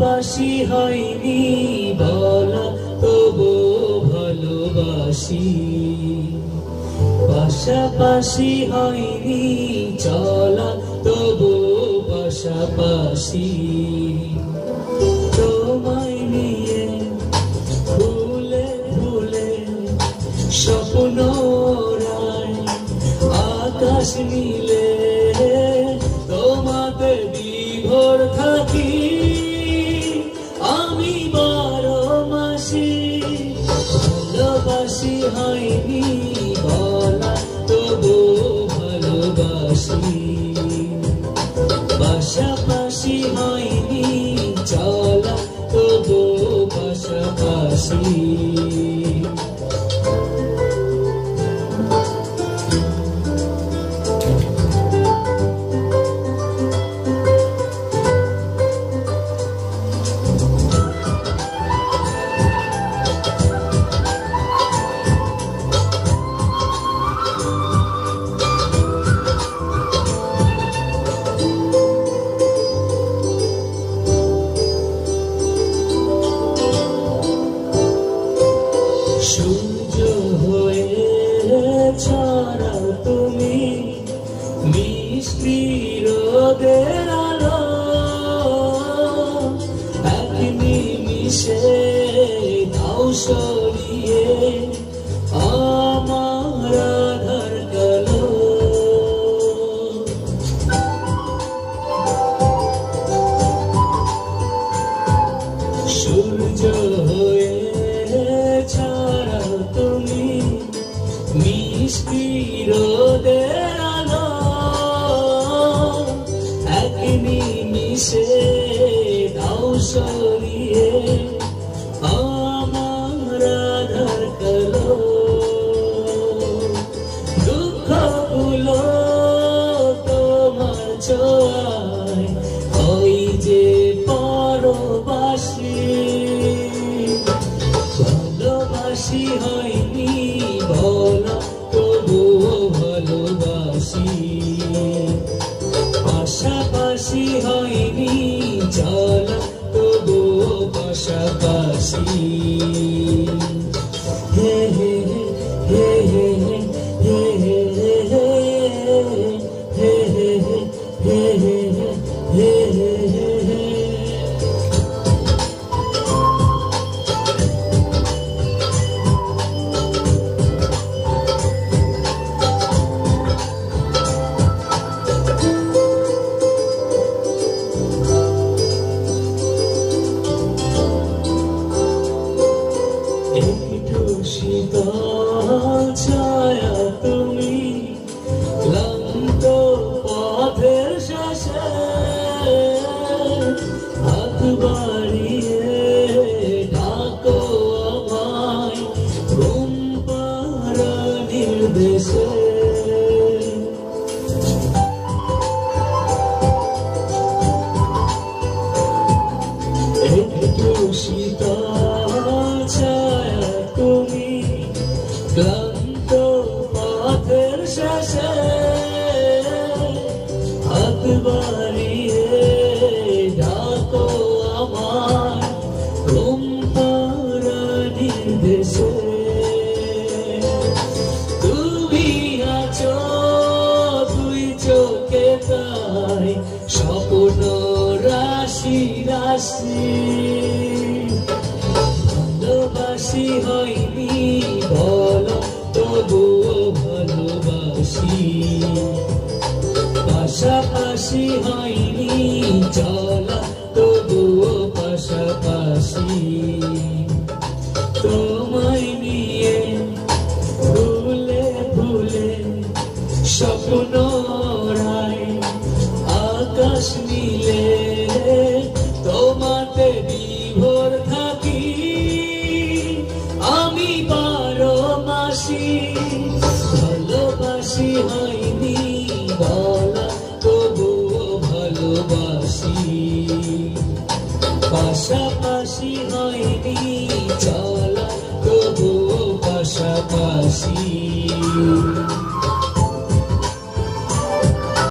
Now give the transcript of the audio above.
ভালোবাসি হয়নি বলা, তবু ভালোবাসি। পাশাপাশি হয়নি চলা, তবু পাশাপাশি। তোমায় নিয়ে ফুলে ফুলে স্বপ্ন রায়, আকাশ নীলে তোমাতে বিভোর থাকি। আমি 12 মাসি ভালোবাসি হয়নি বলা, তবু ভালোবাসি। পাশাপাশি হয়নি চলা, তবু পাশাপাশি। সূর্য হয়ে ছড়াও তুমি মিষ্টি রোদের আলো, এক নিমিষে দাও সরিয়ে আমার আধার কালো। সূর্য হয়ে ছড়াও তুমি মিষ্টি রোদের আলো, এক নিমিষে দাও সরিয়ে আমার আধার কালো। দুঃখগুলো তোমার ছোঁয়ায় ওই যে পরবাসী। ভালোবাসি হয়নি বলা, তবুও ভালোবাসি। পাশাপাশি হয়নি চলা, তবুও পাশাপাশি। হে হে হে হে হে হে হে হে হে হে হে হে। একটু শীতল ছায়া তুমি ক্লান্ত পথের শেষে, হাত বাড়িয়ে ডাকো আমায় ঘুম পাড়ানির দেশে। একটু শীতল ছায়া তুমি ক্লান্ত পথের শেষে, হাত বাড়িয়ে ডাকো আমায় ঘুম পাড়ানির দেশে। তুমি আছো দুই চোখে তাই স্বপ্ন রাশি রাশি। ভালোবাসি হয়নি বলো, তবুও ভালোবাসি। পাশাপাশি হয়নি চলা, তবুও পাশাপাশি। তোমায় নিয়ে ফুলে ফুলে স্বপ্ন রায়, আকাশ নীলে তোমাতে বিভোর থাকি। আমি 12 মাসি ভালোবাসি হয়নি বলা, তবুও ভালোবাসি। পাশাপাশি হয়নি চলা, তবুও পাশাপাশি।